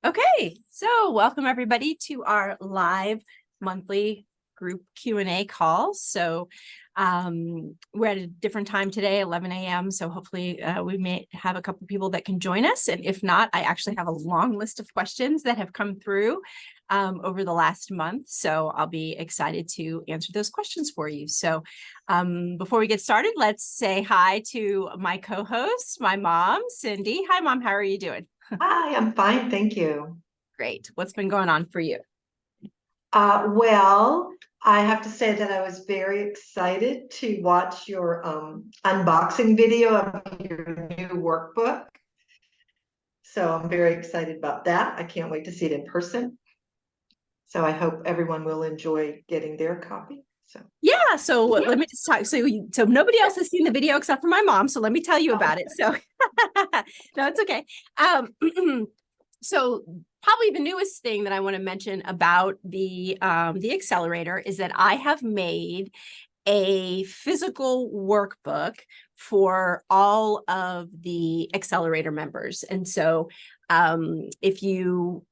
Okay, so welcome everybody to our live monthly group Q&A call. So we're at a different time today, 11 a.m. So hopefully we may have a couple people that can join us. And if not, I actually have a long list of questions that have come through over the last month. So I'll be excited to answer those questions for you. So before we get started, let's say hi to my co-host, my mom, Cindy. Hi, Mom. How are you doing? Hi, I'm fine, thank you. Great. What's been going on for you? Well, I have to say that I was very excited to watch your unboxing video of your new workbook. So I'm very excited about that. I can't wait to see it in person. So I hope everyone will enjoy getting their copy. Yeah, so let me just talk. So nobody else has seen the video except for my mom. So let me tell you about it. So no, it's okay. So probably the newest thing that I want to mention about the accelerator is that I have made a physical workbook for all of the accelerator members. And so if you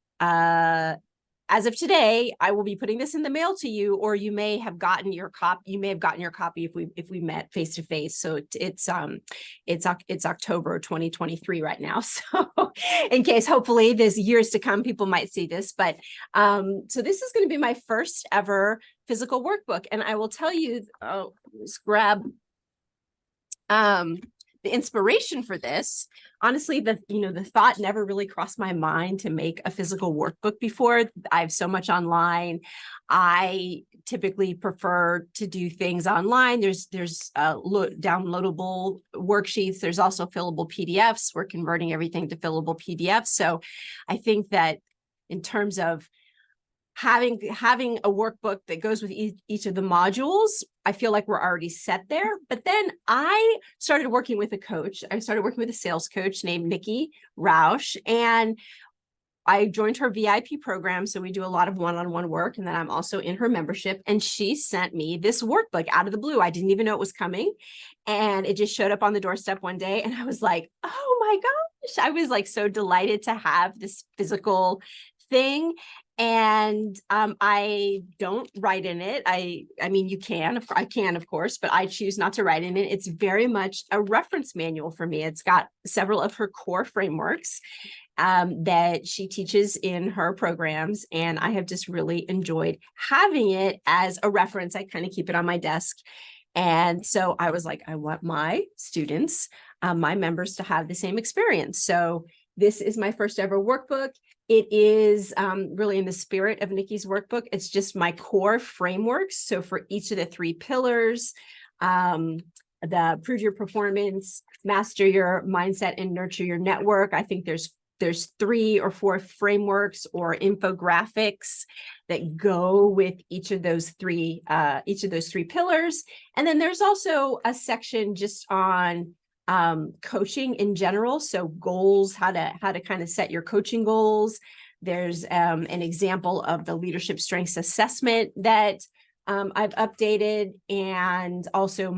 as of today, I will be putting this in the mail to you, or you may have gotten your copy. You may have gotten your copy if we met face to face. So it's October 2023 right now. So in case, hopefully, there's years to come, people might see this. But so this is going to be my first ever physical workbook, and I will tell you. Let's grab the inspiration for this. Honestly, the thought never really crossed my mind to make a physical workbook before. I have so much online. I typically prefer to do things online. There's downloadable worksheets. There's also fillable PDFs. We're converting everything to fillable PDFs. So I think that in terms of having a workbook that goes with each of the modules, I feel like we're already set there. But then I started working with a coach. I started working with a sales coach named Nikki Roush, and I joined her VIP program. So we do a lot of one-on-one work, and then I'm also in her membership. And she sent me this workbook out of the blue. I didn't even know it was coming, and it just showed up on the doorstep one day. And I was like, oh my gosh, I was like so delighted to have this physical thing. And I don't write in it. I mean, I can, of course, but I choose not to write in it. It's very much a reference manual for me. It's got several of her core frameworks that she teaches in her programs. And I have just really enjoyed having it as a reference. I kind of keep it on my desk. And so I was like, I want my students, my members, to have the same experience. So this is my first ever workbook. It is really in the spirit of Nikki's workbook. It's just my core frameworks. So for each of the 3 pillars, the prove your performance, master your mindset, and nurture your network, I think there's 3 or 4 frameworks or infographics that go with each of those three pillars. And then there's also a section just on coaching in general. So goals, how to kind of set your coaching goals. There's an example of the leadership strengths assessment that I've updated, and also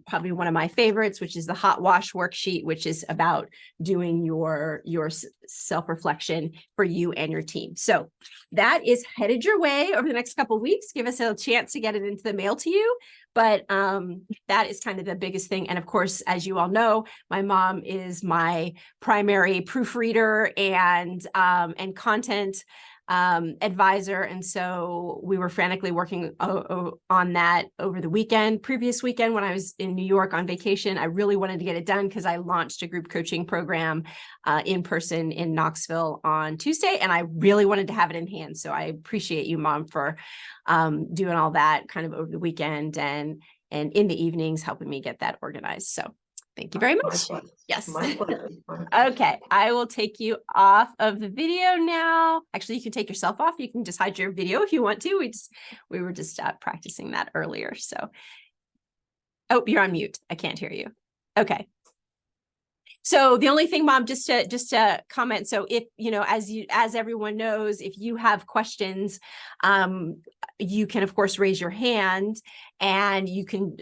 probably one of my favorites, which is the hot wash worksheet, which is about doing your self-reflection for you and your team. So that is headed your way over the next couple of weeks. Give us a chance to get it into the mail to you. But that is kind of the biggest thing. And of course, as you all know, my mom is my primary proofreader and content advisor. And so we were frantically working on that over the previous weekend when I was in New York on vacation. I really wanted to get it done because I launched a group coaching program in person in Knoxville on Tuesday, and I really wanted to have it in hand. So I appreciate you, Mom, for doing all that kind of over the weekend and in the evenings, helping me get that organized. So thank you very much. Yes. My pleasure. Okay, I will take you off of the video now. Actually, you can take yourself off. You can just hide your video if you want to. We were just practicing that earlier. So, oh, you're on mute. I can't hear you. Okay. So the only thing, Mom, just to comment. So if, as everyone knows, if you have questions, you can of course raise your hand and you can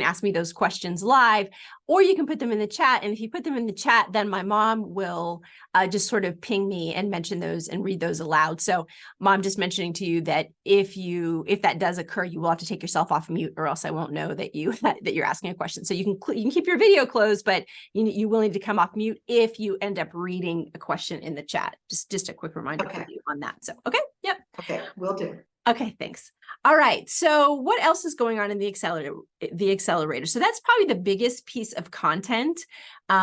ask me those questions live, or you can put them in the chat. And if you put them in the chat, then my mom will just sort of ping me and mention those and read those aloud. So Mom, just mentioning to you that if that does occur, you will have to take yourself off mute, or else I won't know that you're asking a question. So you can keep your video closed, but you will need to come off mute if you end up reading a question in the chat. Just a quick reminder for you on that. So okay, yep. Okay, will do. Okay, thanks. All right. So what else is going on in the accelerator? So that's probably the biggest piece of content,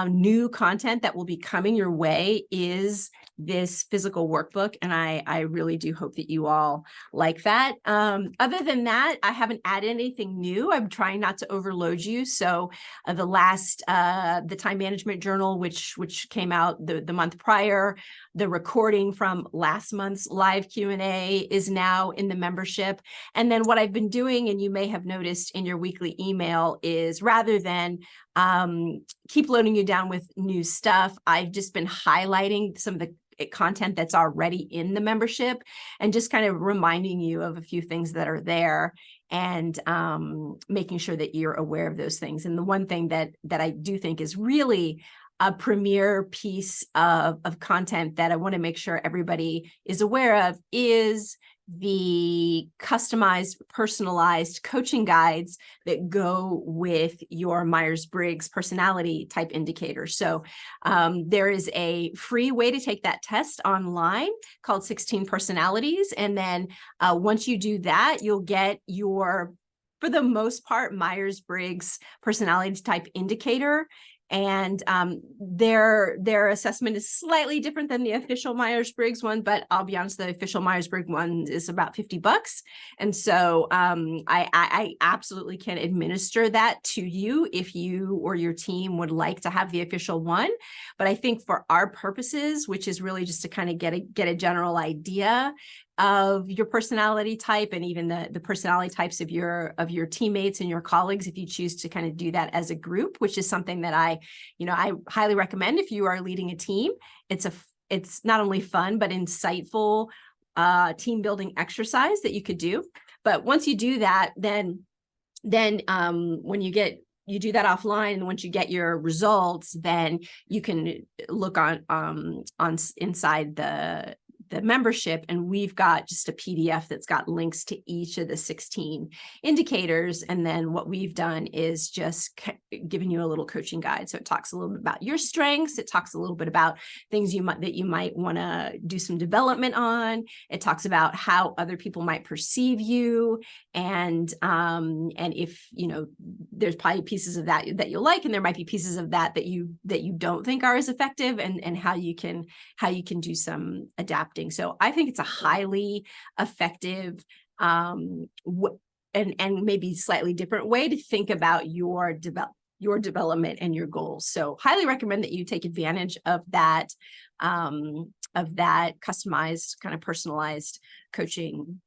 new content that will be coming your way is this physical workbook. And I really do hope that you all like that. Other than that, I haven't added anything new. I'm trying not to overload you. So the last, the time management journal, which came out the month prior, the recording from last month's live Q&A is now in the membership. And then what I've been doing, and you may have noticed in your weekly email, is rather than keep loading you down with new stuff, I've just been highlighting some of the content that's already in the membership and just kind of reminding you of a few things that are there and making sure that you're aware of those things. And the one thing that I do think is really a premier piece of content that I want to make sure everybody is aware of is the customized, personalized coaching guides that go with your Myers-Briggs personality type indicator. So there is a free way to take that test online called 16 Personalities. And then once you do that, you'll get your, for the most part, Myers-Briggs personality type indicator. And their assessment is slightly different than the official Myers-Briggs one, but I'll be honest, the official Myers-Briggs one is about $50. And so I absolutely can administer that to you if you or your team would like to have the official one. But I think for our purposes, which is really just to kind of get a general idea of your personality type and even the personality types of your teammates and your colleagues, if you choose to kind of do that as a group, which is something that I highly recommend if you are leading a team. It's not only fun, but insightful team building exercise that you could do. But once you do that, then when you do that offline, and once you get your results, then you can look on inside the membership, and we've got just a PDF that's got links to each of the 16 indicators. And then what we've done is just giving you a little coaching guide. So it talks a little bit about your strengths. It talks a little bit about things that you might want to do some development on. It talks about how other people might perceive you. And if, there's probably pieces of that you'll like, and there might be pieces of that you don't think are as effective, and how you can do some adapting. So I think it's a highly effective and maybe slightly different way to think about your development and your goals. So highly recommend that you take advantage of that customized, kind of personalized coaching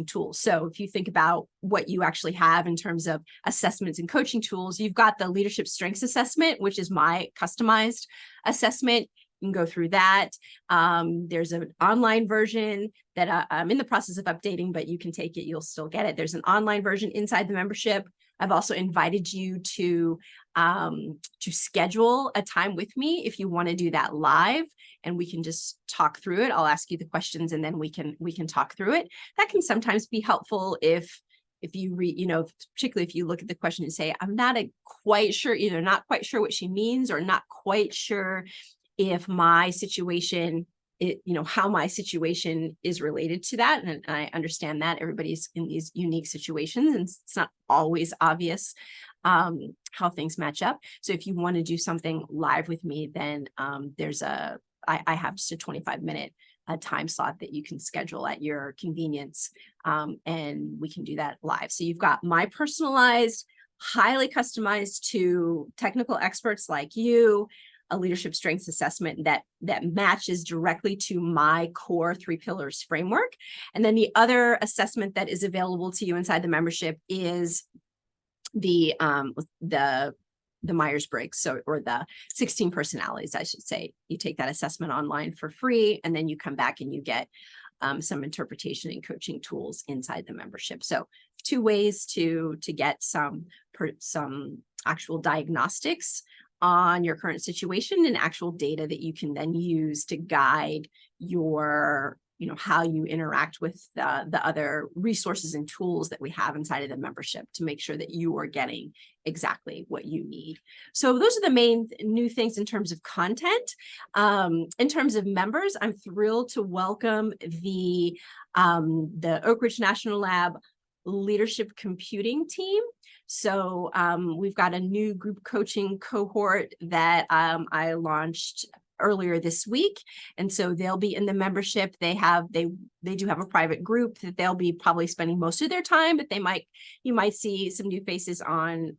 tool. So if you think about what you actually have in terms of assessments and coaching tools, you've got the leadership strengths assessment, which is my customized assessment. You can go through that. There's an online version that I'm in the process of updating, but you can take it, you'll still get it. There's an online version inside the membership. I've also invited you to schedule a time with me if you want to do that live, and we can just talk through it. I'll ask you the questions and then we can talk through it. That can sometimes be helpful if you read, particularly if you look at the question and say, I'm not quite sure, either not quite sure what she means or not quite sure if my situation, how my situation is related to that. And I understand that everybody's in these unique situations and it's not always obvious how things match up. So if you want to do something live with me, then I have just a 25-minute time slot that you can schedule at your convenience, and we can do that live. So you've got my personalized, highly customized to technical experts like you, a leadership strengths assessment that matches directly to my core 3 pillars framework. And then the other assessment that is available to you inside the membership is the Myers-Briggs, or the 16 personalities, I should say. You take that assessment online for free, and then you come back and you get some interpretation and coaching tools inside the membership. So 2 ways to get some actual diagnostics on your current situation and actual data that you can then use to guide your, how you interact with the other resources and tools that we have inside of the membership to make sure that you are getting exactly what you need. So those are the main new things in terms of content. In terms of members, I'm thrilled to welcome the Oak Ridge National Lab leadership computing team. So we've got a new group coaching cohort that I launched earlier this week. And so they'll be in the membership. They do have a private group that they'll be probably spending most of their time, but you might see some new faces on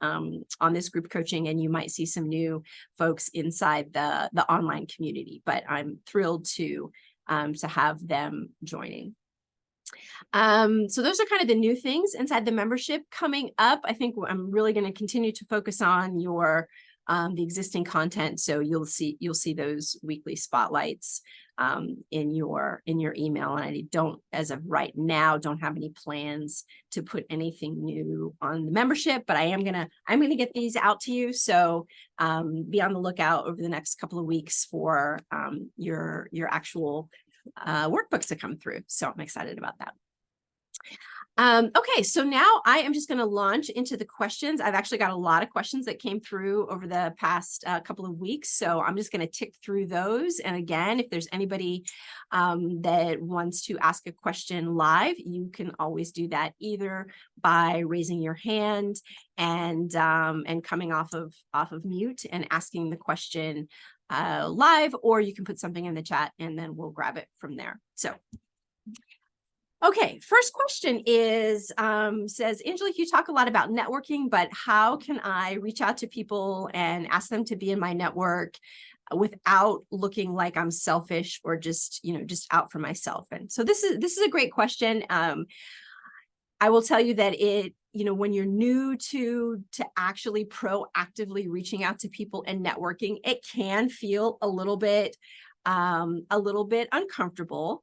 this group coaching, and you might see some new folks inside the online community. But I'm thrilled to have them joining. So those are kind of the new things inside the membership. Coming up, I think I'm really going to continue to focus on the existing content. So you'll see those weekly spotlights in your email. And I don't, as of right now, don't have any plans to put anything new on the membership, but I'm gonna get these out to you. So be on the lookout over the next couple of weeks for your actual workbooks to come through. So I'm excited about that. Okay, so now I am just going to launch into the questions. I've actually got a lot of questions that came through over the past couple of weeks. So I'm just going to tick through those. And again, if there's anybody that wants to ask a question live, you can always do that either by raising your hand and coming off of mute and asking the question live, or you can put something in the chat and then we'll grab it from there. So okay, first question is, says, Angelique, you talk a lot about networking, but how can I reach out to people and ask them to be in my network without looking like I'm selfish or just out for myself? And so this is a great question. I will tell you that when you're new to actually proactively reaching out to people and networking, it can feel a little bit uncomfortable.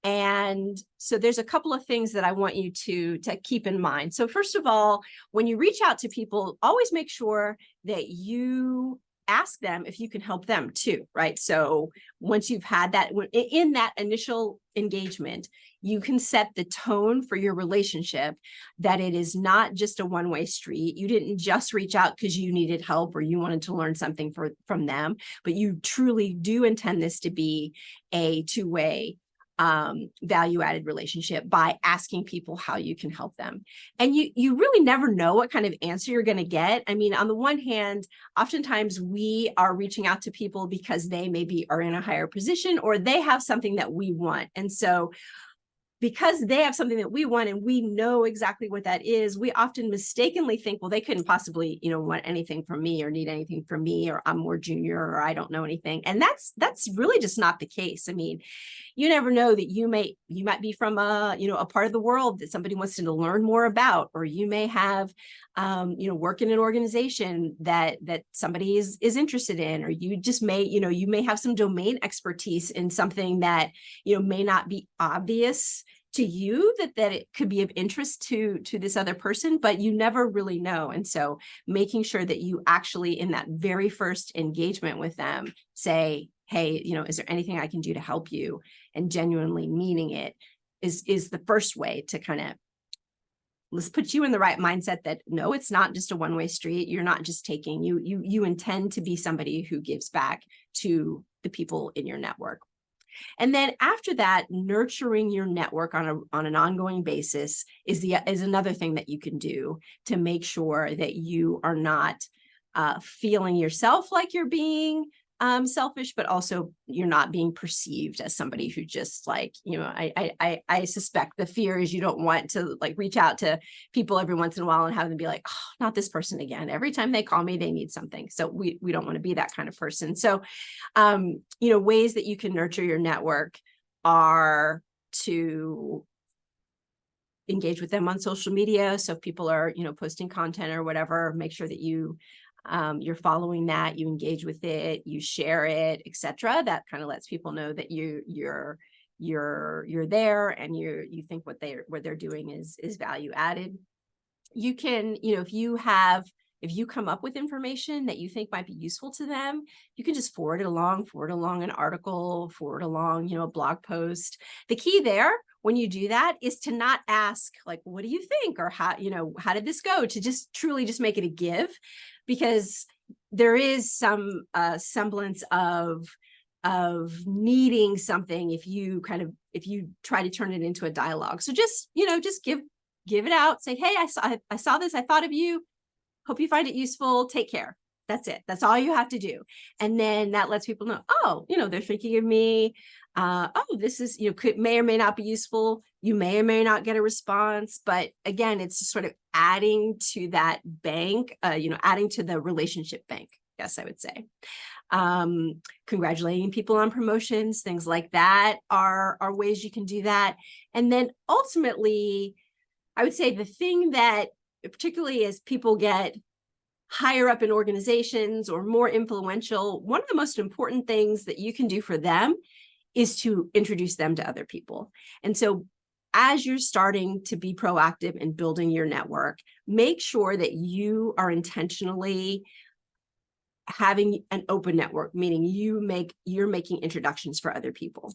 And so there's a couple of things that I want you to keep in mind. So first of all, when you reach out to people, always make sure that you ask them if you can help them too, right? So once you've had that, in that initial engagement, you can set the tone for your relationship that it is not just a one-way street. You didn't just reach out because you needed help or you wanted to learn something from them, but you truly do intend this to be a two-way value-added relationship by asking people how you can help them. And you really never know what kind of answer you're going to get. I mean, on the one hand, oftentimes we are reaching out to people because they maybe are in a higher position or they have something that we want. And so because they have something that we want and we know exactly what that is, we often mistakenly think, well, they couldn't possibly, want anything from me or need anything from me, or I'm more junior, or I don't know anything. And that's really just not the case. I mean, you never know that you might be from a part of the world that somebody wants to learn more about, or you may have, work in an organization that somebody is interested in, or you just may, you may have some domain expertise in something that, may not be obvious to you that it could be of interest to this other person, but you never really know. And so making sure that you actually, in that very first engagement with them, say, hey, is there anything I can do to help you? And genuinely meaning it is the first way to kind of, let's put you in the right mindset that no, it's not just a one-way street. You're not just taking, you intend to be somebody who gives back to the people in your network. And then after that, nurturing your network on an ongoing basis is another thing that you can do to make sure that you are not feeling yourself like you're being selfish, but also you're not being perceived as somebody who just like, I suspect the fear is you don't want to reach out to people every once in a while and have them be like, oh, not this person again. Every time they call me, they need something. So we don't want to be that kind of person. So, ways that you can nurture your network are to engage with them on social media. So if people are, posting content or whatever, make sure that you're following that, you engage with it, you share it, etc. That kind of lets people know that you're you're there and you think what they're doing is value added. You can, if you come up with information that you think might be useful to them, you can just forward along an article, forward along, a blog post. The key there when you do that is to not ask like, what do you think? Or how did this go? To just truly just make it a give, because there is some semblance of needing something if you try to turn it into a dialogue. So just give it out, say, hey, I saw this, I thought of you, hope you find it useful, take care. That's it. That's all you have to do. And then that lets people know, oh, they're thinking of me. Oh, this is, may or may not be useful. You may or may not get a response, but again, it's just sort of adding to that bank, adding to the relationship bank, yes, I would say. Congratulating people on promotions, things like that are ways you can do that. And then ultimately, I would say the thing that, particularly as people get higher up in organizations or more influential, one of the most important things that you can do for them is to introduce them to other people. And so as you're starting to be proactive in building your network, make sure that you are intentionally having an open network, meaning you're making introductions for other people.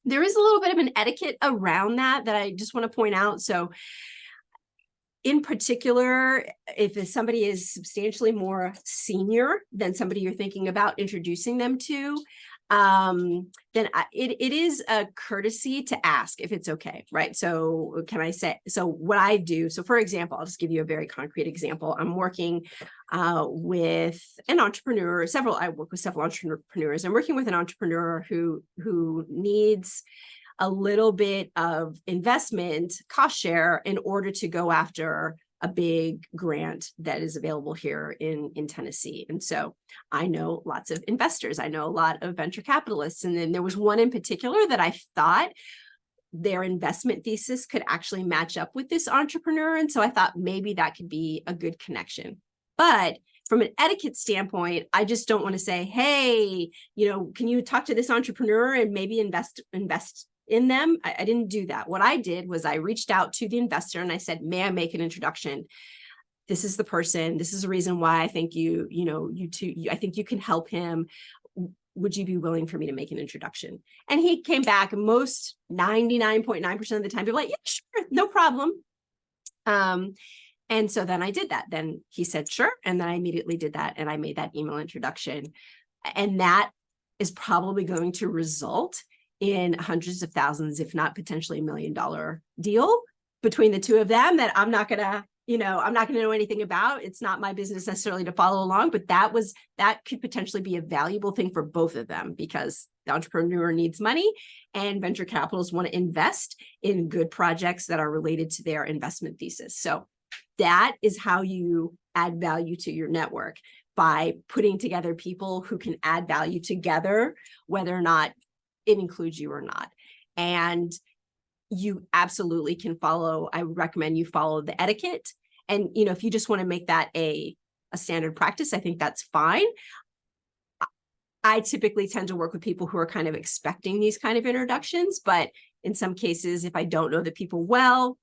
There is a little bit of an etiquette around that I just want to point out. So in particular, if somebody is substantially more senior than somebody you're thinking about introducing them to, then it is a courtesy to ask if it's okay, right? So can I say, so what I do, so for example, I'll just give you a very concrete example. I'm working with an entrepreneur, I work with several entrepreneurs. I'm working with an entrepreneur who needs a little bit of investment cost share in order to go after a big grant that is available here in Tennessee. And so I know lots of investors, I know a lot of venture capitalists. And then there was one in particular that I thought their investment thesis could actually match up with this entrepreneur. And so I thought maybe that could be a good connection. But from an etiquette standpoint, I just don't want to say, hey, can you talk to this entrepreneur and maybe invest in them? I didn't do that. What I did was I reached out to the investor and I said, may I make an introduction? This is the person. This is the reason why I think you two, I think you can help him. Would you be willing for me to make an introduction? And he came back, most 99.9% of the time, people like, yeah, sure, no problem. And so then I did that. Then he said, sure. And then I immediately did that. And I made that email introduction. And that is probably going to result in hundreds of thousands, if not potentially $1 million deal between the two of them that I'm not going to know anything about. It's not my business necessarily to follow along, but that could potentially be a valuable thing for both of them, because the entrepreneur needs money and venture capitalists want to invest in good projects that are related to their investment thesis. So that is how you add value to your network, by putting together people who can add value together, whether or not it includes you or not. And you absolutely can follow, I would recommend you follow the etiquette. And, if you just want to make that a standard practice, I think that's fine. I typically tend to work with people who are kind of expecting these kind of introductions, but in some cases, if I don't know the people well,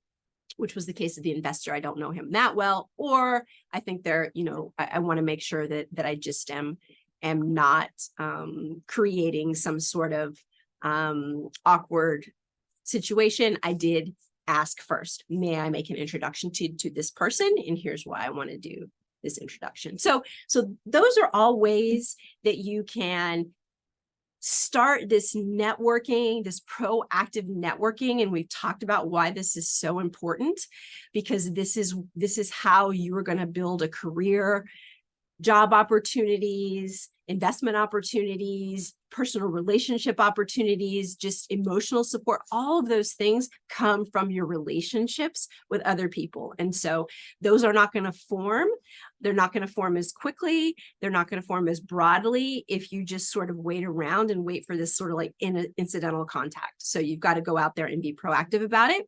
which was the case of the investor, I don't know him that well, or I think they're, I want to make sure that I just am not creating some sort of awkward situation. I did ask first, may I make an introduction to this person? And here's why I want to do this introduction. So those are all ways that you can start this networking, this proactive networking. And we've talked about why this is so important, because this is how you are going to build a career, job opportunities, investment opportunities, personal relationship opportunities, just emotional support. All of those things come from your relationships with other people. And so those are not going to form. They're not going to form as quickly. They're not going to form as broadly if you just sort of wait around and wait for this sort of like incidental contact. So you've got to go out there and be proactive about it.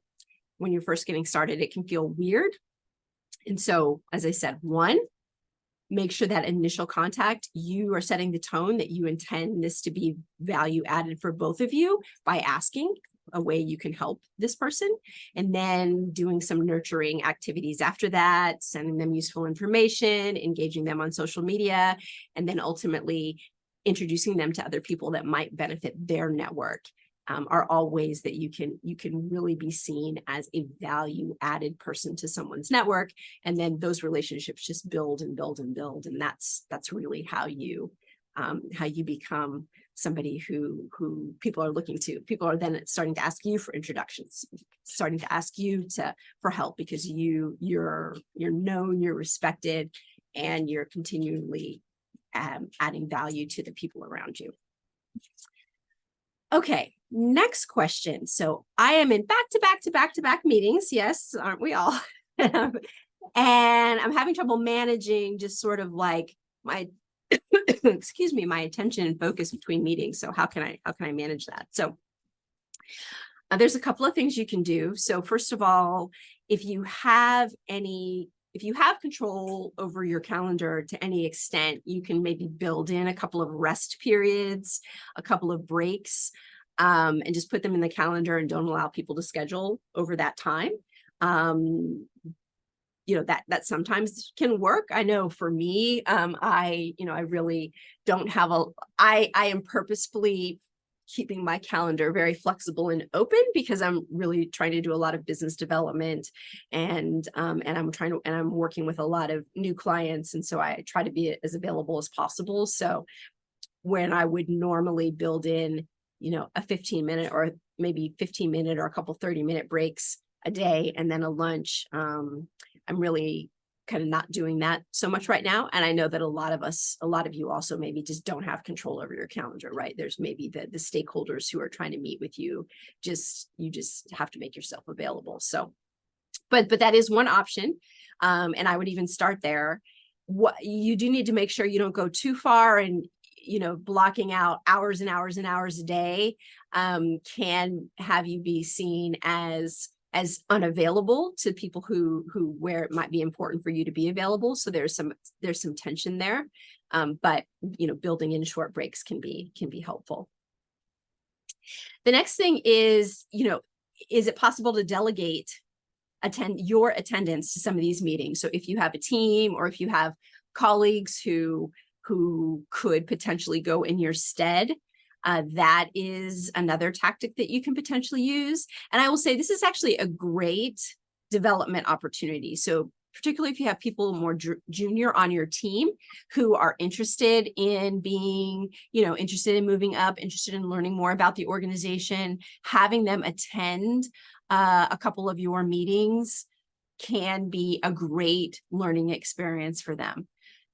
When you're first getting started, it can feel weird. And so, as I said, one, make sure that initial contact, you are setting the tone that you intend this to be value added for both of you by asking a way you can help this person, and then doing some nurturing activities after that, sending them useful information, engaging them on social media, and then ultimately introducing them to other people that might benefit their network. Are all ways that you can really be seen as a value added person to someone's network, and then those relationships just build and build and build, and that's really how you become somebody who people are looking to. People are then starting to ask you for introductions, starting to ask you for help, because you're known, you're respected, and you're continually adding value to the people around you. Okay, next question. So I am in back-to-back meetings. Yes, aren't we all? And I'm having trouble managing just sort of like my, excuse me, my attention and focus between meetings. So how can I manage that? So there's a couple of things you can do. So first of all, if you have control over your calendar to any extent, you can maybe build in a couple of rest periods, a couple of breaks, and just put them in the calendar and don't allow people to schedule over that time. That sometimes can work. I know for me, I really don't have I am purposefully keeping my calendar very flexible and open, because I'm really trying to do a lot of business development, and I'm working with a lot of new clients. And so I try to be as available as possible. So when I would normally build in, a 15-minute or maybe 15-minute or a couple 30-minute breaks a day, and then a lunch, I'm really kind of not doing that so much right now. And I know that a lot of you also maybe just don't have control over your calendar, right? There's maybe the stakeholders who are trying to meet with you. You just have to make yourself available. So, but that is one option. And I would even start there. What you do need to make sure you don't go too far, and blocking out hours and hours and hours a day can have you be seen as unavailable to people where it might be important for you to be available. So there's some tension there. But building in short breaks can be helpful. The next thing is, is it possible to delegate your attendance to some of these meetings? So if you have a team, or if you have colleagues who could potentially go in your stead, that is another tactic that you can potentially use. And I will say this is actually a great development opportunity. So particularly if you have people more junior on your team who are interested in being, interested in moving up, interested in learning more about the organization, having them attend a couple of your meetings can be a great learning experience for them.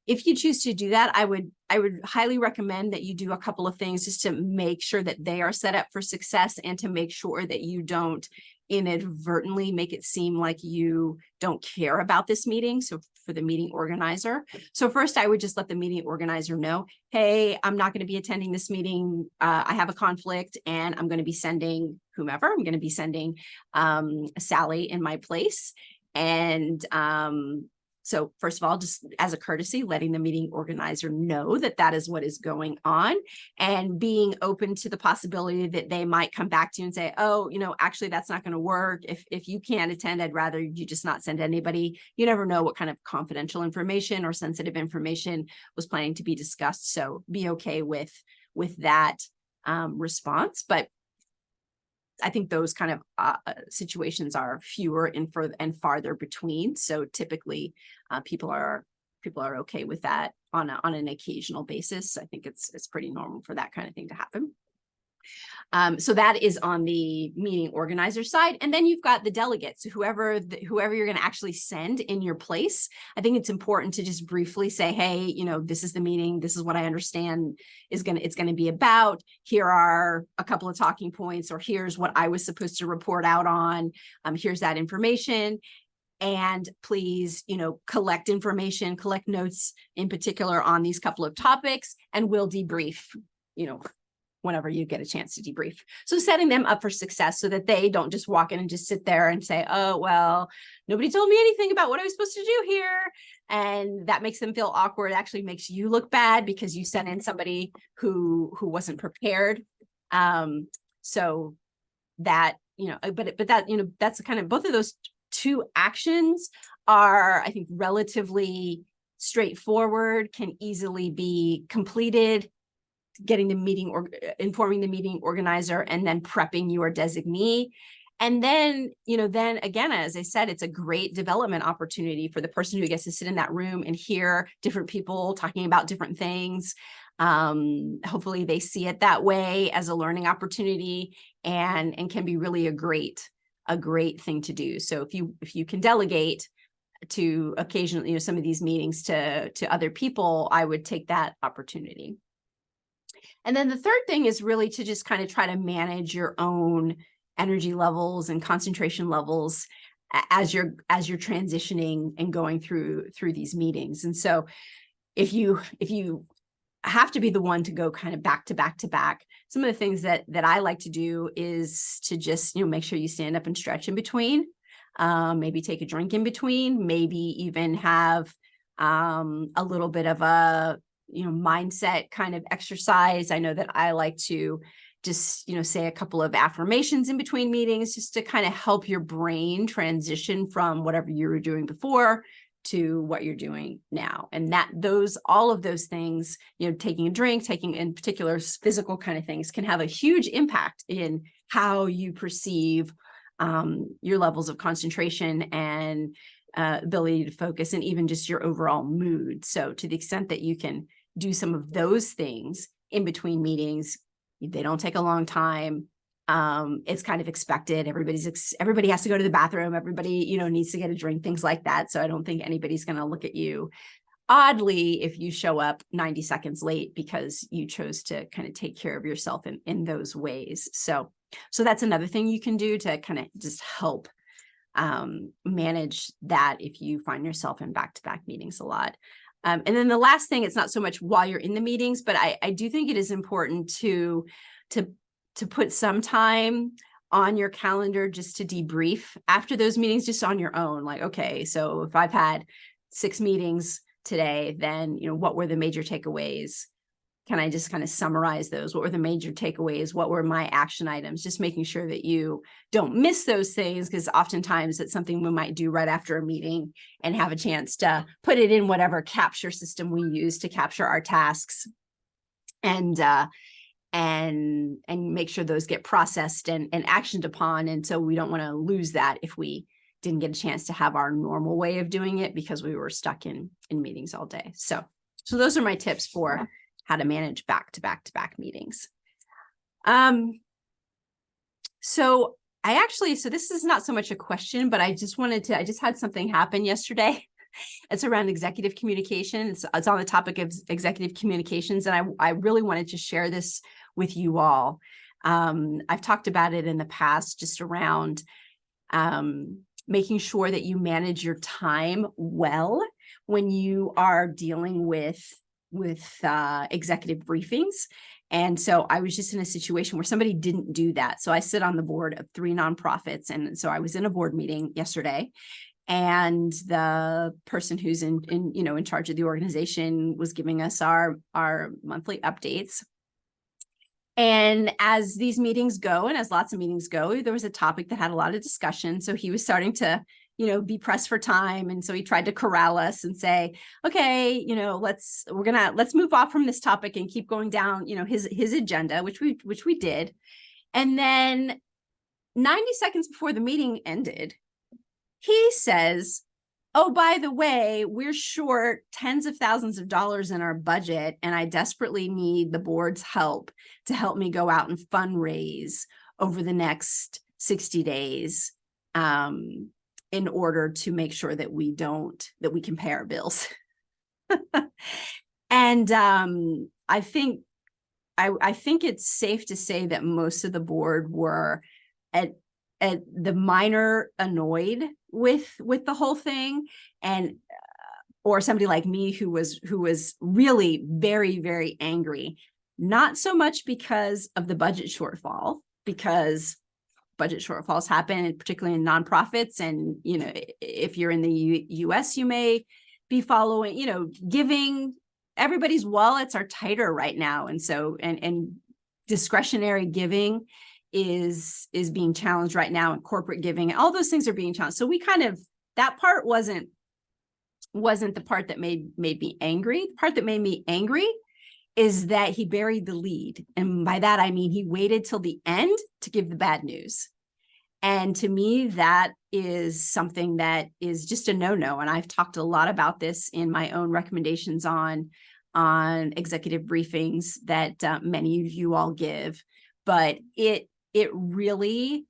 If you choose to do that, I would highly recommend that you do a couple of things just to make sure that they are set up for success, and to make sure that you don't inadvertently make it seem like you don't care about this meeting. So for the meeting organizer. So first, I would just let the meeting organizer know, hey, I'm not going to be attending this meeting. I have a conflict, and I'm going to be sending whomever. I'm going to be sending Sally in my place. And so first of all, just as a courtesy, letting the meeting organizer know that is what is going on, and being open to the possibility that they might come back to you and say, oh, actually, that's not going to work. If you can't attend, I'd rather you just not send anybody. You never know what kind of confidential information or sensitive information was planning to be discussed. So be okay with that response. But I think those kind of situations are fewer and farther between. So typically, people are okay with that on an occasional basis. I think it's pretty normal for that kind of thing to happen. So that is on the meeting organizer side. And then you've got the delegates, whoever you're going to actually send in your place. I think it's important to just briefly say, hey, this is the meeting. This is what I understand it's going to be about. Here are a couple of talking points, or here's what I was supposed to report out on. Here's that information. And please, collect notes in particular on these couple of topics, and we'll debrief, whenever you get a chance to debrief. So setting them up for success so that they don't just walk in and just sit there and say, oh, well, nobody told me anything about what I was supposed to do here. And that makes them feel awkward. It actually makes you look bad because you sent in somebody who wasn't prepared. So that, but that, that's kind of, both of those two actions are, I think, relatively straightforward, can easily be completed, getting the meeting or informing the meeting organizer, and then prepping your designee. And then, then again, as I said, it's a great development opportunity for the person who gets to sit in that room and hear different people talking about different things. Hopefully they see it that way as a learning opportunity, and can be really a great thing to do. So if you can delegate to occasionally, some of these meetings to other people, I would take that opportunity. And then the third thing is really to just kind of try to manage your own energy levels and concentration levels as you're transitioning and going through these meetings. And so if you have to be the one to go kind of back to back to back, some of the things that I like to do is to just, make sure you stand up and stretch in between, maybe take a drink in between, maybe even have a little bit of a, mindset kind of exercise. I know that I like to just, say a couple of affirmations in between meetings, just to kind of help your brain transition from whatever you were doing before to what you're doing now. And all of those things, taking a drink, taking in particular physical kind of things, can have a huge impact in how you perceive your levels of concentration and ability to focus, and even just your overall mood. So to the extent that you can do some of those things in between meetings, they don't take a long time. It's kind of expected. Everybody has to go to the bathroom. Everybody, needs to get a drink, things like that. So I don't think anybody's going to look at you oddly if you show up 90 seconds late because you chose to kind of take care of yourself in those ways. So that's another thing you can do to kind of just help manage that if you find yourself in back-to-back meetings a lot. And then the last thing, it's not so much while you're in the meetings, but I do think it is important to put some time on your calendar just to debrief after those meetings, just on your own. Like, okay, so if I've had 6 meetings today, then, what were the major takeaways? Can I just kind of summarize those? What were the major takeaways? What were my action items? Just making sure that you don't miss those things, because oftentimes it's something we might do right after a meeting and have a chance to put it in whatever capture system we use to capture our tasks, and make sure those get processed and actioned upon. And so we don't want to lose that if we didn't get a chance to have our normal way of doing it because we were stuck in meetings all day. So those are my tips for how to manage back-to-back meetings. So this is not so much a question, but I just had something happen yesterday. It's around executive communication. It's on the topic of executive communications. And I really wanted to share this with you all. I've talked about it in the past, just around making sure that you manage your time well when you are dealing with executive briefings. And so I was just in a situation where somebody didn't do that. So I sit on the board of 3 nonprofits. And so I was in a board meeting yesterday, and the person who's in charge of the organization was giving us our monthly updates. And as these meetings go, and as lots of meetings go, there was a topic that had a lot of discussion. So he was starting to be pressed for time. And so he tried to corral us and say, okay, let's move off from this topic and keep going down, his agenda, which we did. And then 90 seconds before the meeting ended, he says, oh, by the way, we're short tens of thousands of dollars in our budget, and I desperately need the board's help to help me go out and fundraise over the next 60 days. In order to make sure that we can pay our bills. And I think it's safe to say that most of the board were at the minor annoyed with the whole thing, and or somebody like me who was really very, very angry. not so much because of the budget shortfall, because budget shortfalls happen, particularly in nonprofits. And, you know, if you're in the US, you may be following, you know, giving, everybody's wallets are tighter right now. And so, and discretionary giving is being challenged right now, and corporate giving, all those things are being challenged. So we kind of, that part wasn't the part that made me angry. The part that made me angry is that he buried the lead. And by that, I mean, he waited till the end to give the bad news. And to me, that is something that is just a no-no. And I've talked a lot about this in my own recommendations on executive briefings that many of you all give. But it really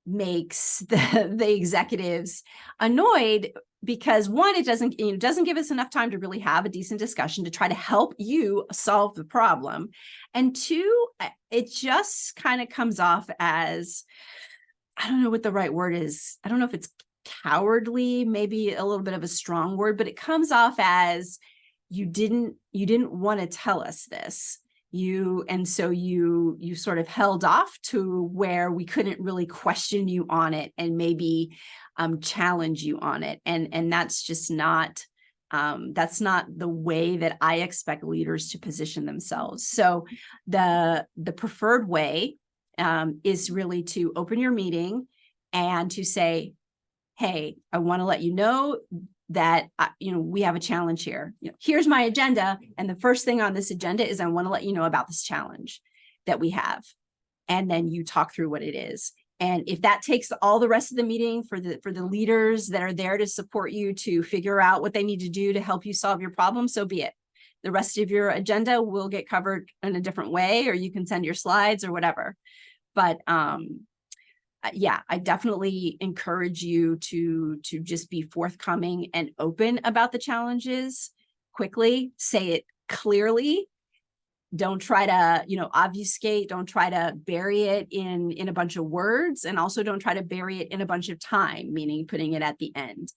makes the executives annoyed, because one, it doesn't give us enough time to really have a decent discussion to try to help you solve the problem. And two, it just kind of comes off as, I don't know what the right word is. I don't know if it's cowardly, maybe a little bit of a strong word, but it comes off as you didn't want to tell us this. And so you sort of held off to where we couldn't really question you on it and maybe challenge you on it. And that's just not, that's not the way that I expect leaders to position themselves. So the preferred way is really to open your meeting and to say, hey, I want to let you know that, we have a challenge here. Here's my agenda. And the first thing on this agenda is I want to let you know about this challenge that we have. And then you talk through what it is. And if that takes all the rest of the meeting for the leaders that are there to support you to figure out what they need to do to help you solve your problem, so be it. The rest of your agenda will get covered in a different way, or you can send your slides or whatever. But yeah, I definitely encourage you to just be forthcoming and open about the challenges quickly. Say it clearly. Don't try to, obfuscate. Don't try to bury it in a bunch of words, and also don't try to bury it in a bunch of time, meaning putting it at the end.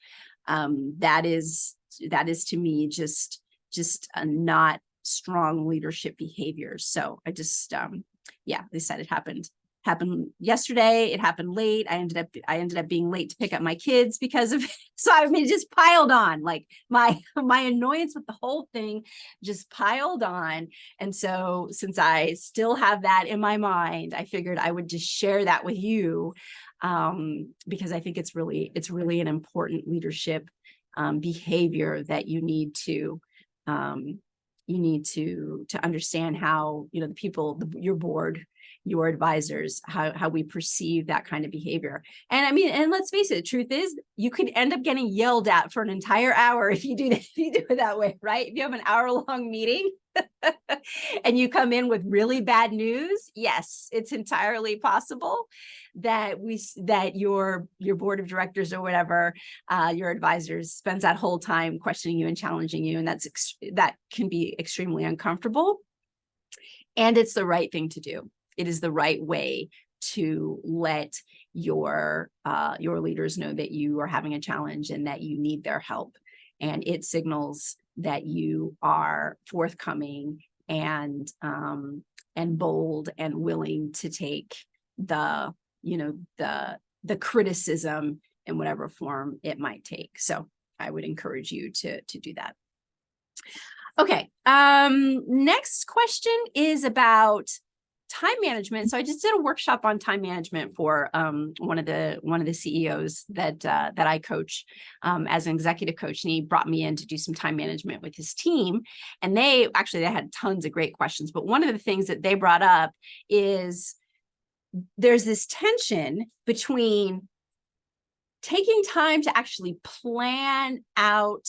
That is to me just a not strong leadership behavior. So I just, yeah, they said it happened yesterday. It happened late. I ended up being late to pick up my kids because of it. So I mean, it just piled on, like my annoyance with the whole thing just piled on. And so since I still have that in my mind, I figured I would just share that with you, because I think it's really an important leadership behavior that you need to understand how, the people, your board, your advisors, how we perceive that kind of behavior. And I mean, and let's face it, the truth is you could end up getting yelled at for an entire hour if you do that, if you do it that way, right? If you have an hour-long meeting and you come in with really bad news, yes, it's entirely possible that your board of directors or whatever, your advisors spends that whole time questioning you and challenging you. And that can be extremely uncomfortable. And it's the right thing to do. It is the right way to let your leaders know that you are having a challenge and that you need their help. And it signals that you are forthcoming and bold and willing to take the criticism in whatever form it might take. So I would encourage you to do that. Okay. Next question is about time management. So I just did a workshop on time management for one of the CEOs that I coach as an executive coach, and he brought me in to do some time management with his team. And they had tons of great questions. But one of the things that they brought up is there's this tension between taking time to actually plan out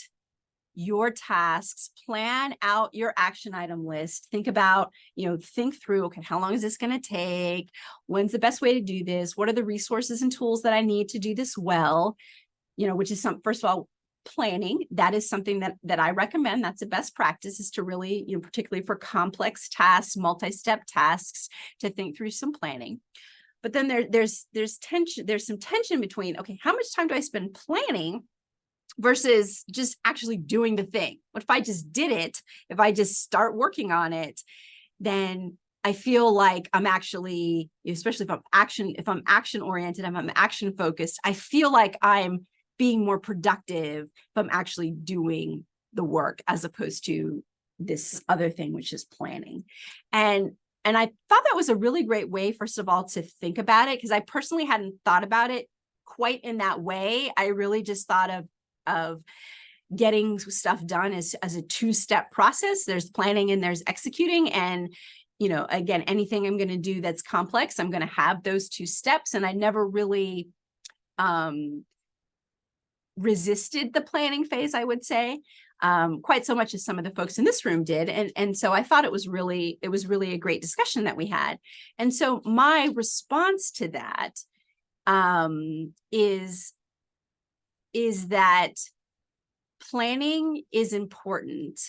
your tasks, plan out your action item list, think through, okay, how long is this going to take? When's the best way to do this? What are the resources and tools that I need to do this well? Which is first of all, planning. That is something that I recommend. That's the best practice, is to really, particularly for complex tasks, multi-step tasks, to think through some planning. But then there's tension. There's some tension between, okay, how much time do I spend planning versus just actually doing the thing? What if I just did it? If I just start working on it, then I feel like I'm actually, especially if I'm action oriented, if I'm action focused, I feel like I'm being more productive if I'm actually doing the work as opposed to this other thing, which is planning. And I thought that was a really great way, first of all, to think about it, because I personally hadn't thought about it quite in that way. I really just thought of getting stuff done as a two-step process. There's planning and there's executing. And, you know, again, anything I'm going to do that's complex, I'm going to have those two steps. And I never really resisted the planning phase, I would say, quite so much as some of the folks in this room did. And so I thought it was really a great discussion that we had. And so my response to that is that planning is important,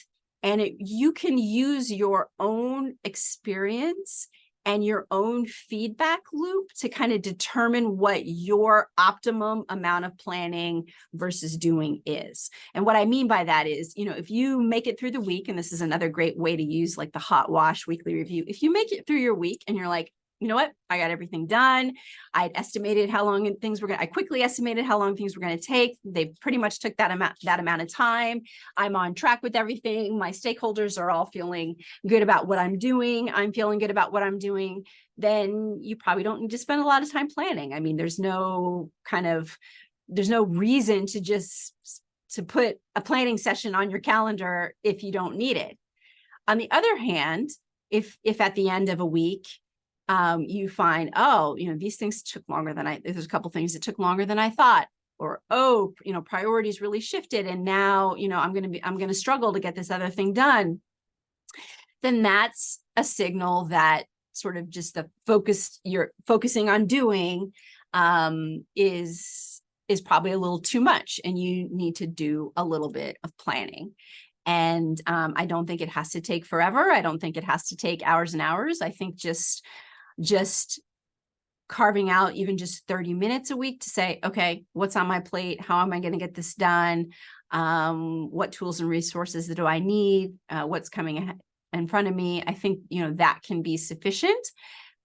and you can use your own experience and your own feedback loop to kind of determine what your optimum amount of planning versus doing is. And what I mean by that is, you know, if you make it through the week, and this is another great way to use like the hot wash weekly review, if you make it through your week and you're like, you know what, I got everything done. I estimated how long things were going to, I quickly estimated how long things were going to take. They pretty much took that amount of time. I'm on track with everything. My stakeholders are all feeling good about what I'm doing. I'm feeling good about what I'm doing. Then you probably don't need to spend a lot of time planning. I mean, there's no reason to put a planning session on your calendar if you don't need it. On the other hand, if at the end of a week, you find, oh, you know, these things took longer than there's a couple things that took longer than I thought, or, oh, you know, priorities really shifted. And now, you know, I'm going to struggle to get this other thing done. Then that's a signal that sort of just you're focusing on doing, is probably a little too much, and you need to do a little bit of planning. And I don't think it has to take forever. I don't think it has to take hours and hours. I think just carving out even just 30 minutes a week to say, okay, what's on my plate? How am I going to get this done? What tools and resources do I need? What's coming in front of me? I think, you know, that can be sufficient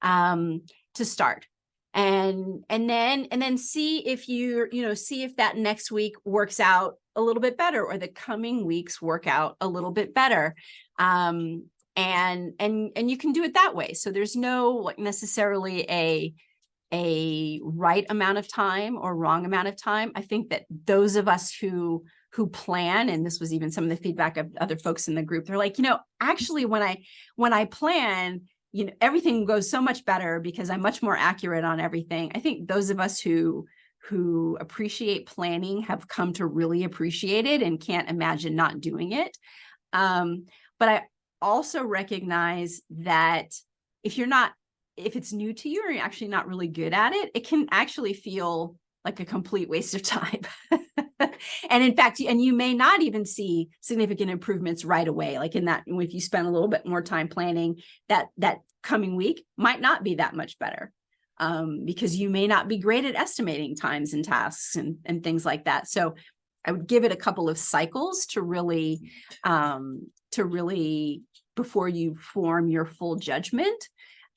to start. And then see if see if that next week works out a little bit better, or the coming weeks work out a little bit better. And you can do it that way. So there's no like necessarily a right amount of time or wrong amount of time. I think that those of us who plan, and this was even some of the feedback of other folks in the group, they're like, you know, actually when I plan, you know, everything goes so much better because I'm much more accurate on everything. I think those of us who appreciate planning have come to really appreciate it and can't imagine not doing it. But I also recognize that if it's new to you or you're actually not really good at it, it can actually feel like a complete waste of time. And in fact, and you may not even see significant improvements right away. Like in that, if you spend a little bit more time planning, that coming week might not be that much better, because you may not be great at estimating times and tasks and things like that. So I would give it a couple of cycles to really before you form your full judgment.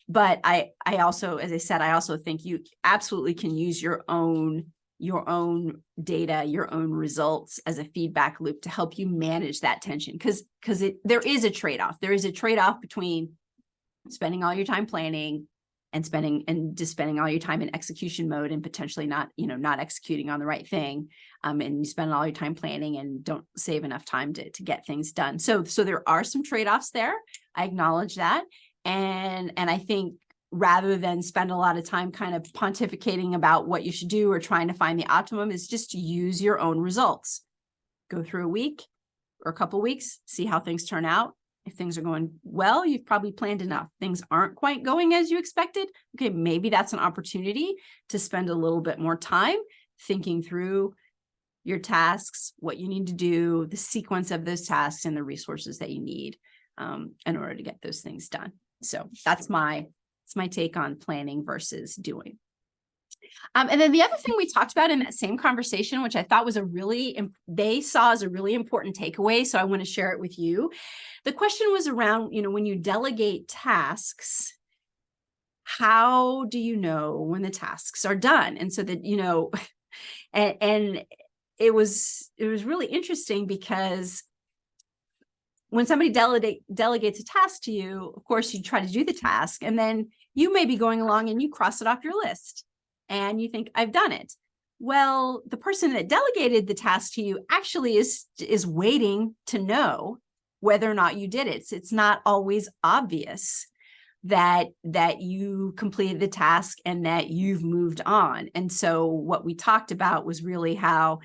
But I also, as I said, I also think you absolutely can use your own data, your own results as a feedback loop to help you manage that tension. Because there is a trade-off. There is a trade-off between spending all your time planning and spending all your time in execution mode and potentially not executing on the right thing. And you spend all your time planning and don't save enough time to get things done. So there are some trade-offs there. I acknowledge that. And I think rather than spend a lot of time kind of pontificating about what you should do or trying to find the optimum, is just to use your own results. Go through a week or a couple weeks, see how things turn out. If things are going well, you've probably planned enough. Things aren't quite going as you expected. Okay, maybe that's an opportunity to spend a little bit more time thinking through your tasks, what you need to do, the sequence of those tasks, and the resources that you need in order to get those things done. So that's my take on planning versus doing. And then the other thing we talked about in that same conversation, which I thought was they saw as a really important takeaway, so I want to share it with you. The question was around, when you delegate tasks, how do you know when the tasks are done? And so that, and it was really interesting because when somebody delegates a task to you, of course, you try to do the task, and then you may be going along and you cross it off your list and you think, I've done it. Well, the person that delegated the task to you actually is waiting to know whether or not you did it. It's not always obvious that you completed the task and that you've moved on. And so what we talked about was really how,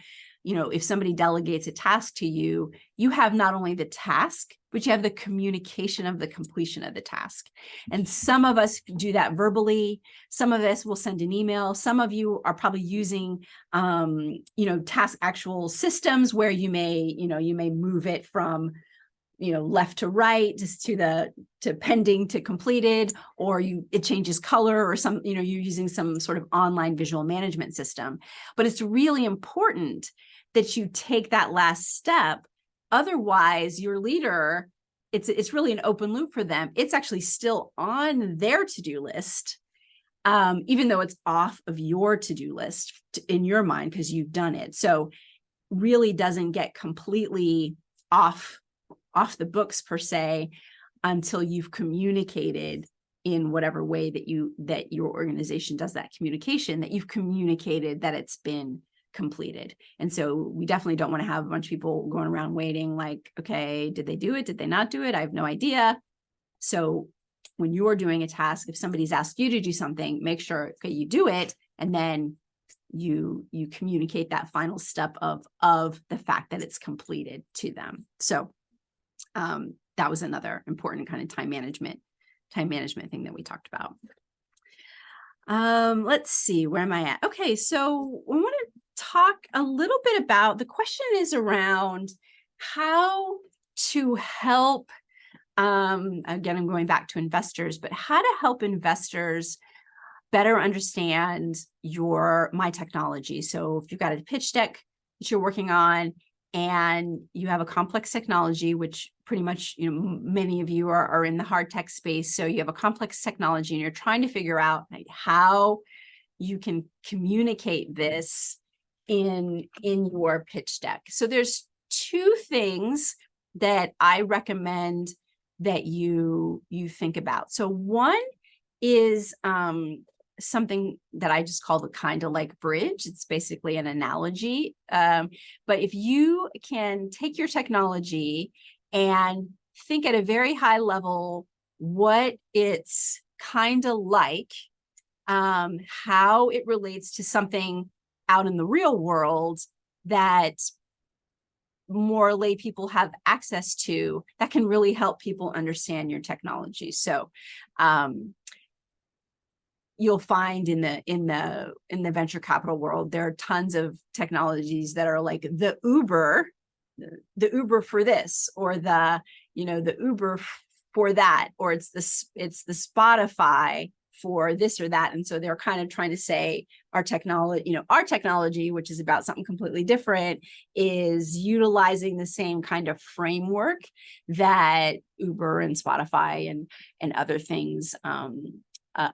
if somebody delegates a task to you, you have not only the task, but you have the communication of the completion of the task. And some of us do that verbally. Some of us will send an email. Some of you are probably using, task actual systems where you may move it from, left to right, just to pending to completed, or it changes color, or you're using some sort of online visual management system. But it's really important that you take that last step. Otherwise, your leader, it's really an open loop for them. It's actually still on their to-do list, even though it's off of your to-do list in your mind because you've done it. So really doesn't get completely off the books per se until you've communicated in whatever way that your organization does that communication, that you've communicated that it's been completed. And so we definitely don't want to have a bunch of people going around waiting like, okay, did they do it? Did they not do it? I have no idea. So when you're doing a task, if somebody's asked you to do something, make sure, okay, you do it. And then you communicate that final step of the fact that it's completed to them. So that was another important kind of time management thing that we talked about. Let's see, where am I at? Okay, so we want to talk a little bit about, the question is around how to help, again, I'm going back to investors, but how to help investors better understand my technology. So if you've got a pitch deck that you're working on and you have a complex technology, which pretty much, many of you are in the hard tech space. So you have a complex technology and you're trying to figure out how you can communicate this in your pitch deck. So there's two things that I recommend that you think about. So one is something that I just call the kind of like bridge. It's basically an analogy. But if you can take your technology and think at a very high level what it's kind of like, how it relates to something out in the real world that more lay people have access to, that can really help people understand your technology. So you'll find in the venture capital world, there are tons of technologies that are like the Uber for this, or the Uber for that, or it's the Spotify for this or that. And so they're kind of trying to say our technology, which is about something completely different, is utilizing the same kind of framework that Uber and Spotify and other things,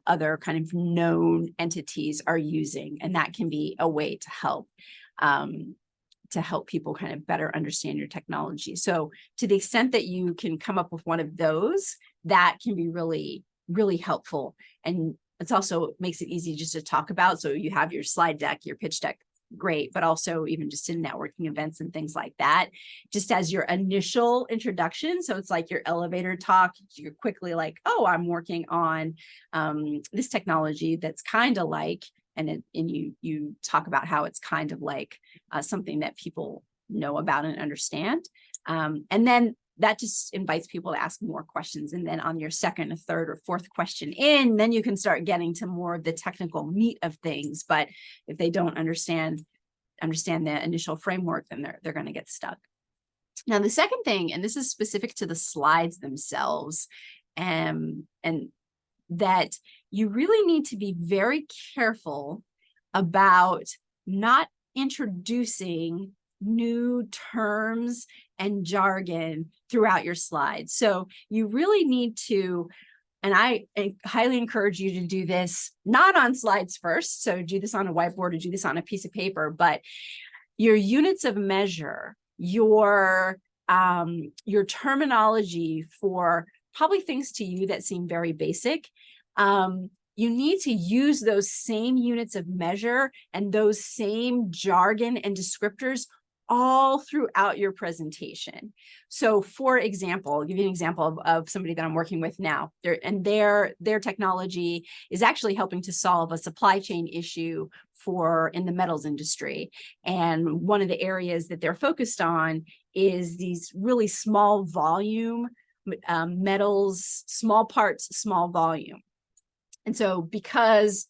other kind of known entities are using. And that can be a way to help people kind of better understand your technology. So to the extent that you can come up with one of those, that can be really, really helpful. And it's also makes it easy just to talk about. So you have your slide deck, your pitch deck, great, but also even just in networking events and things like that, just as your initial introduction. So it's like your elevator talk. You're quickly like, oh, I'm working on this technology that's kind of like, and you talk about how it's kind of like something that people know about and understand. And then that just invites people to ask more questions. And then on your second or third or fourth question then you can start getting to more of the technical meat of things. But if they don't understand the initial framework, then they're going to get stuck. Now, the second thing, and this is specific to the slides themselves, and that you really need to be very careful about not introducing new terms and jargon throughout your slides. So you really need to, and I highly encourage you to do this, not on slides first. So do this on a whiteboard or do this on a piece of paper, but your units of measure, your terminology for probably things to you that seem very basic. You need to use those same units of measure and those same jargon and descriptors all throughout your presentation. So for example, I'll give you an example of somebody that I'm working with now. Their technology is actually helping to solve a supply chain issue in the metals industry. And one of the areas that they're focused on is these really small volume metals, small parts, small volume. And so because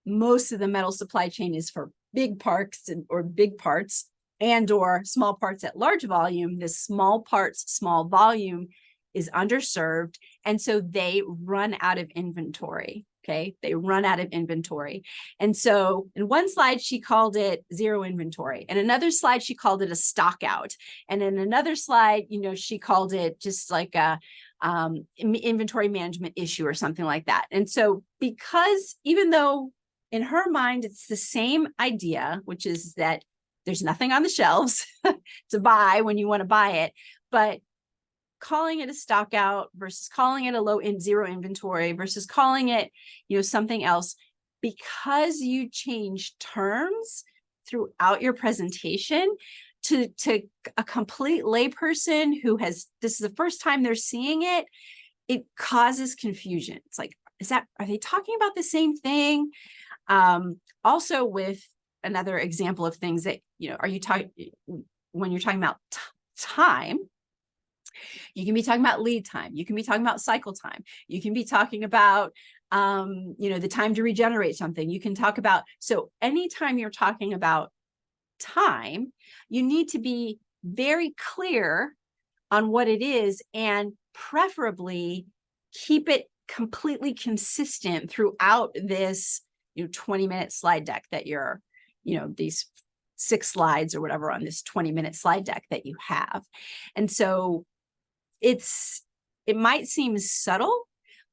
most of the metal supply chain is for big parts or big parts and or small parts at large volume, this small parts, small volume is underserved. And so they run out of inventory. Okay, they run out of inventory. And so in one slide, she called it zero inventory. And another slide, she called it a stock out. And in another slide, she called it just like a inventory management issue or something like that. And so because even though in her mind, it's the same idea, which is that there's nothing on the shelves to buy when you want to buy it, but calling it a stock out versus calling it a zero inventory versus calling it, something else, because you change terms throughout your presentation to a complete layperson who this is the first time they're seeing it, it causes confusion. It's like, are they talking about the same thing? Also with another example of things that, are you talking, when you're talking about time, you can be talking about lead time. You can be talking about cycle time. You can be talking about, the time to regenerate something. You can talk about, so anytime you're talking about time, you need to be very clear on what it is and preferably keep it completely consistent throughout this, 20-minute slide deck that you're, these 6 slides or whatever on this 20-minute slide deck that you have. And so it might seem subtle,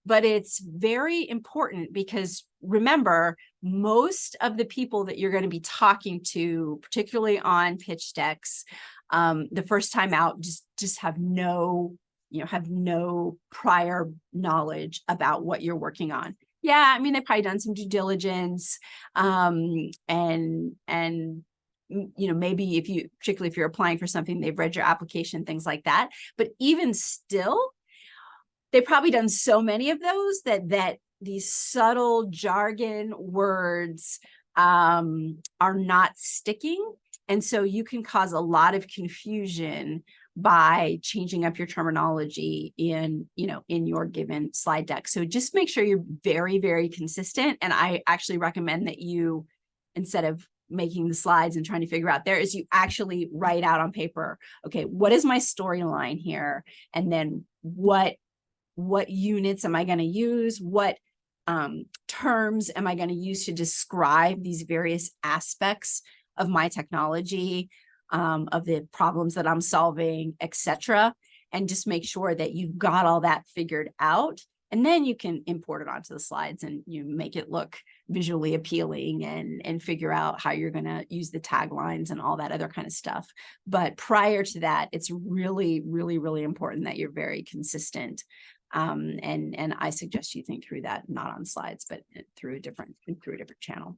but it's very important because remember, most of the people that you're going to be talking to, particularly on pitch decks, the first time out, just have no prior knowledge about what you're working on. Yeah, I mean, they've probably done some due diligence, and maybe particularly if you're applying for something, they've read your application, things like that. But even still, they've probably done so many of those that these subtle jargon words are not sticking. And so you can cause a lot of confusion by changing up your terminology in your given slide deck. So just make sure you're very, very consistent. And I actually recommend that you, instead of making the slides and trying to figure out is you actually write out on paper, okay, what is my storyline here? And then what units am I going to use? What terms am I going to use to describe these various aspects of my technology, of the problems that I'm solving, etc. And just make sure that you've got all that figured out. And then you can import it onto the slides and you make it look visually appealing and figure out how you're going to use the taglines and all that other kind of stuff. But prior to that, it's really, really, really important that you're very consistent. And I suggest you think through that, not on slides, but through a different channel.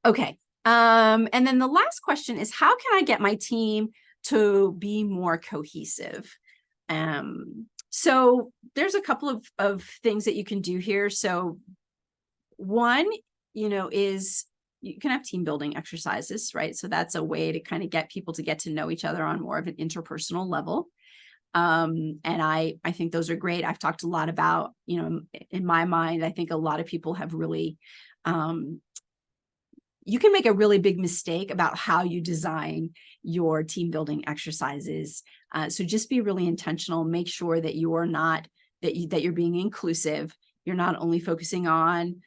Okay. And then the last question is, how can I get my team to be more cohesive? So there's a couple of things that you can do here. So one, is you can have team building exercises, right? So that's a way to kind of get people to get to know each other on more of an interpersonal level. And I think those are great. I've talked a lot about, in my mind, I think a lot of people have really, you can make a really big mistake about how you design your team building exercises. So just be really intentional, make sure that you're not, that you're being inclusive. You're not only focusing on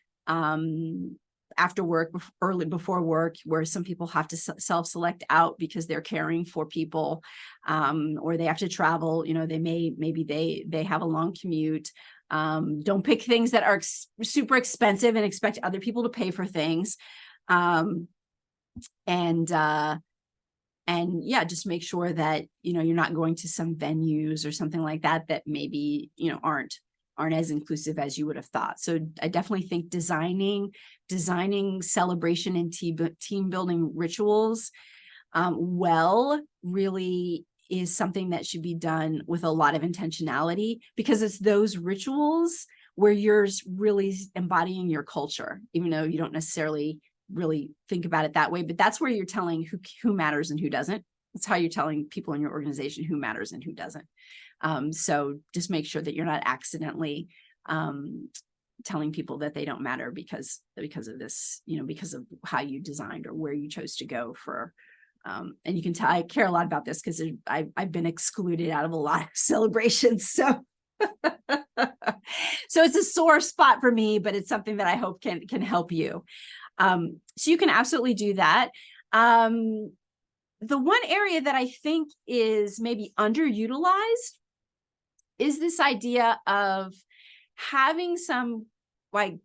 after work, early before work, where some people have to self-select out because they're caring for people, or they have to travel. You know, maybe they have a long commute. Don't pick things that are super expensive and expect other people to pay for things. And yeah, just make sure that, you know, you're not going to some venues or something like that that maybe, you know, aren't as inclusive as you would have thought. So I definitely think designing celebration and team building rituals well really is something that should be done with a lot of intentionality, because it's those rituals where you're really embodying your culture, even though you don't necessarily really think about it that way, but that's where you're telling who matters and who doesn't. That's how you're telling people in your organization who matters and who doesn't. So just make sure that you're not accidentally telling people that they don't matter because of this, you know, because of how you designed or where you chose to go for. And you can tell I care a lot about this because I've been excluded out of a lot of celebrations. So so it's a sore spot for me, but it's something that I hope can help you. So you can absolutely do that. The one area that I think is maybe underutilized is this idea of having some like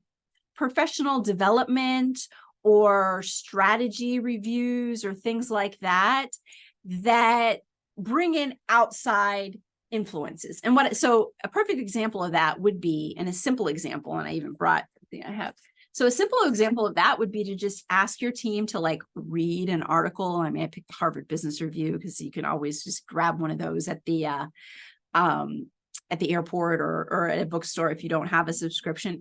professional development or strategy reviews or things like that bring in outside influences. And so a perfect example of that would be, and a simple example, and I even brought the I have. So a simple example of that would be to just ask your team to like read an article. I mean, I picked the Harvard Business Review because you can always just grab one of those at the airport or at a bookstore if you don't have a subscription.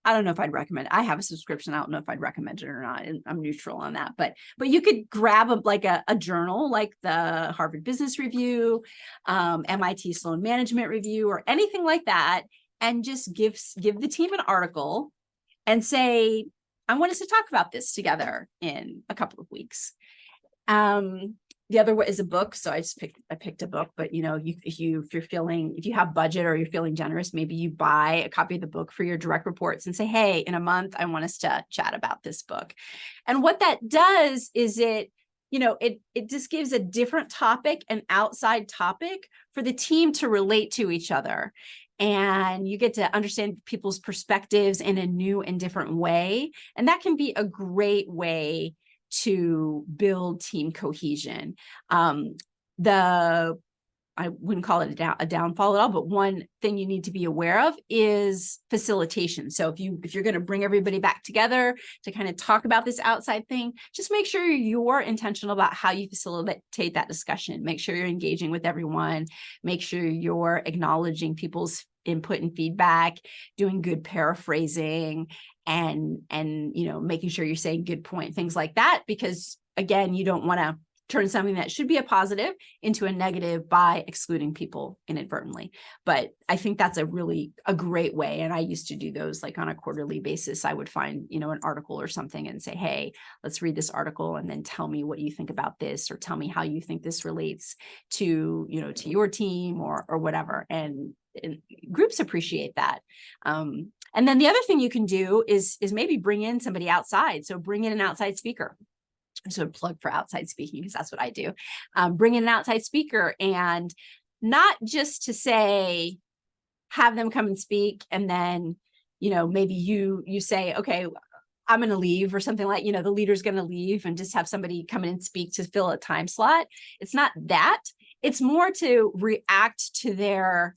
I don't know if I'd recommend it. I have a subscription. I don't know if I'd recommend it or not. And I'm neutral on that, but you could grab a journal like the Harvard Business Review, MIT Sloan Management Review, or anything like that, and just give the team an article and say, I want us to talk about this together in a couple of weeks. The other way is a book. So I picked a book, but you know, if you have budget or you're feeling generous, maybe you buy a copy of the book for your direct reports and say, hey, in a month, I want us to chat about this book. And what that does is it just gives a different topic, an outside topic for the team to relate to each other. And you get to understand people's perspectives in a new and different way. And that can be a great way to build team cohesion. I wouldn't call it a downfall at all, but one thing you need to be aware of is facilitation. So if you're going to bring everybody back together to kind of talk about this outside thing, just make sure you're intentional about how you facilitate that discussion. Make sure you're engaging with everyone. Make sure you're acknowledging people's input and feedback, doing good paraphrasing, and making sure you're saying good point, things like that, because again, you don't want to turn something that should be a positive into a negative by excluding people inadvertently. But I think that's a great way. And I used to do those like on a quarterly basis. I would find, an article or something and say, hey, let's read this article and then tell me what you think about this, or tell me how you think this relates to, to your team or whatever. And groups appreciate that. And then the other thing you can do is maybe bring in somebody outside. So bring in an outside speaker. So plug for outside speaking, because that's what I do. Bring in an outside speaker, and not just to say, have them come and speak. And then, maybe you say, okay, I'm going to leave or something like, the leader's going to leave, and just have somebody come in and speak to fill a time slot. It's not that. It's more to react to their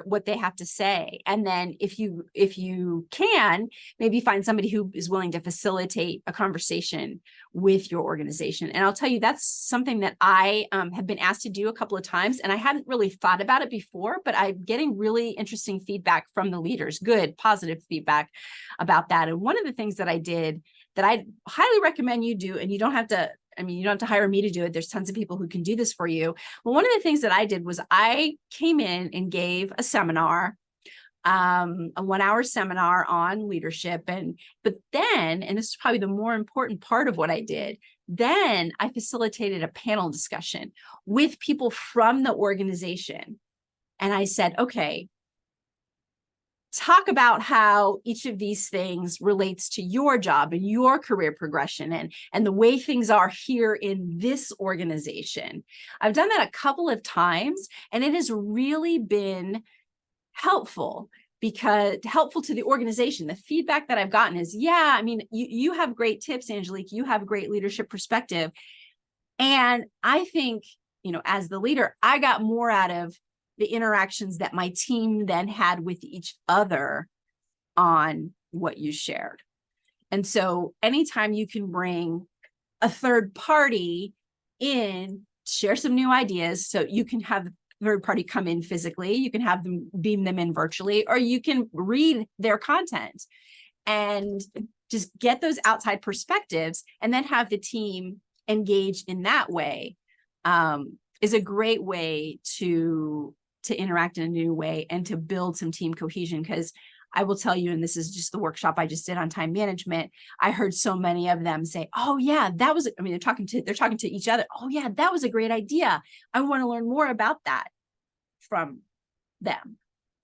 what they have to say. And then if you can, maybe find somebody who is willing to facilitate a conversation with your organization. And I'll tell you, that's something that I have been asked to do a couple of times, and I hadn't really thought about it before, but I'm getting really interesting feedback from the leaders, good, positive feedback about that. And one of the things that I did that I highly recommend you do, and you don't have to hire me to do it. There's tons of people who can do this for you. Well, one of the things that I did was I came in and gave a seminar, a 1-hour seminar on leadership. But then, and this is probably the more important part of what I did, then I facilitated a panel discussion with people from the organization. And I said, okay, talk about how each of these things relates to your job and your career progression and the way things are here in this organization. I've done that a couple of times, and it has really been helpful to the organization. The feedback that I've gotten is, yeah, I mean, you have great tips, Angelique, you have great leadership perspective. And I think, as the leader, I got more out of the interactions that my team then had with each other on what you shared. And so anytime you can bring a third party in, share some new ideas, so you can have the third party come in physically, you can have them beam them in virtually, or you can read their content and just get those outside perspectives, and then have the team engage in that way, is a great way to interact in a new way and to build some team cohesion. Because I will tell you, and this is just the workshop I just did on time management, I heard so many of them say, oh yeah, that was, I mean, they're talking to each other. Oh yeah, that was a great idea. I want to learn more about that from them.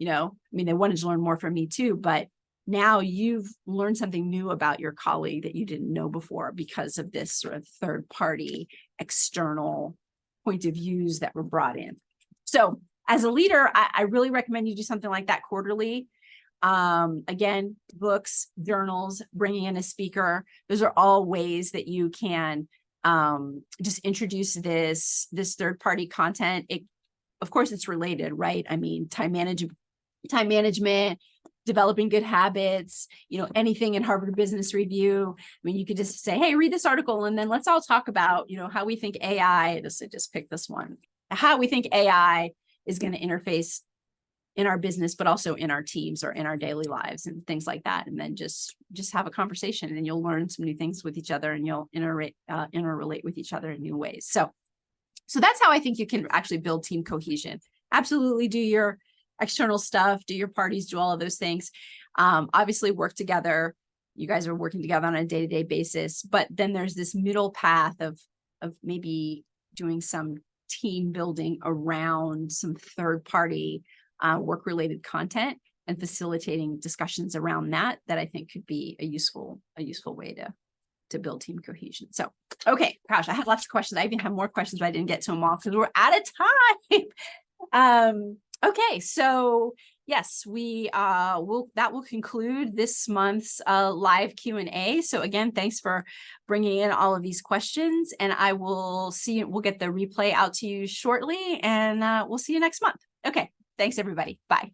I mean, they wanted to learn more from me too, but now you've learned something new about your colleague that you didn't know before because of this sort of third party external point of views that were brought in. So as a leader, I really recommend you do something like that quarterly. Again, books, journals, bringing in a speaker. Those are all ways that you can just introduce this third party content. Of course, it's related, right? I mean, time management, developing good habits, anything in Harvard Business Review. I mean, you could just say, hey, read this article, and then let's all talk about, how we think AI, just pick this one, how we think AI is going to interface in our business, but also in our teams or in our daily lives and things like that. And then just have a conversation, and you'll learn some new things with each other, and you'll interrelate with each other in new ways. So that's how I think you can actually build team cohesion. Absolutely do your external stuff, do your parties, do all of those things. Obviously work together. You guys are working together on a day-to-day basis, but then there's this middle path of maybe doing some team building around some third party work-related content and facilitating discussions around that I think could be a useful way to build team cohesion. So, okay, gosh, I have lots of questions. I even have more questions, but I didn't get to them all because we're out of time. Okay, so yes, that will conclude this month's live Q&A. So again, thanks for bringing in all of these questions, and we'll get the replay out to you shortly, and we'll see you next month. Okay, thanks everybody. Bye.